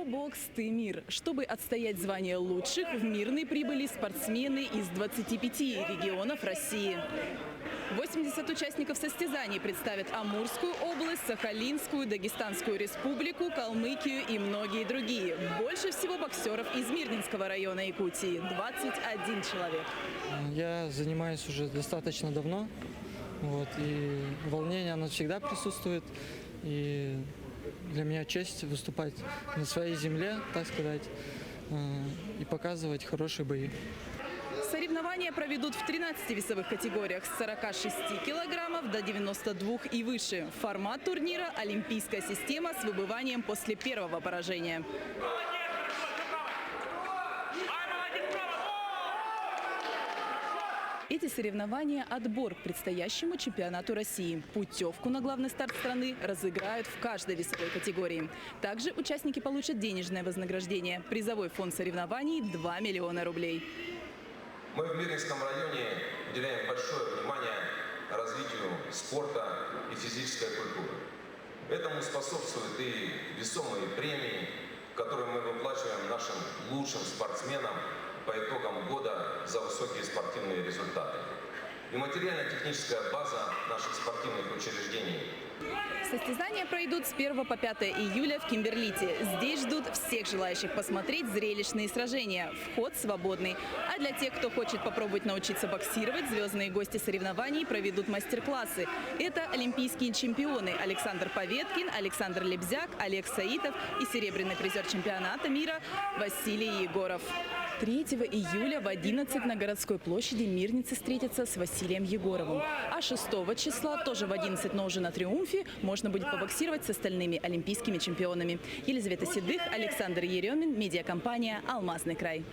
Про бокс «Ты мир». Чтобы отстоять звание лучших, в Мирный прибыли спортсмены из 25 регионов России. 80 участников состязаний представят Амурскую область, Сахалинскую, Дагестанскую республику, Калмыкию и многие другие. Больше всего боксеров из Мирнинского района Якутии – 21 человек. Я занимаюсь уже достаточно давно, и волнение оно всегда присутствует. И для меня честь выступать на своей земле, так сказать, и показывать хорошие бои. Соревнования проведут в 13 весовых категориях с 46 килограммов до 92 и выше. Формат турнира – олимпийская система с выбыванием после первого поражения. Эти соревнования – отбор к предстоящему чемпионату России. Путевку на главный старт страны разыграют в каждой весовой категории. Также участники получат денежное вознаграждение. Призовой фонд соревнований – 2 миллиона рублей. Мы в Мирнинском районе уделяем большое внимание развитию спорта и физической культуры. Этому способствуют и весомые премии, которые мы выплачиваем нашим лучшим спортсменам по итогам года за высокие спортивные результаты. И материально-техническая база наших спортивных учреждений. Состязания пройдут с 1 по 5 июля в Кимберлите. Здесь ждут всех желающих посмотреть зрелищные сражения. Вход свободный. А для тех, кто хочет попробовать научиться боксировать, звездные гости соревнований проведут мастер-классы. Это олимпийские чемпионы Александр Поветкин, Александр Лебзяк, Олег Саитов и серебряный призер чемпионата мира Василий Егоров. 3 июля в 11 на городской площади мирницы встретятся с Василием Егоровым. А 6 числа, тоже в 11, но уже на «Триумфе», можно будет побоксировать с остальными олимпийскими чемпионами. Елизавета Седых, Александр Еремин, медиакомпания «Алмазный край».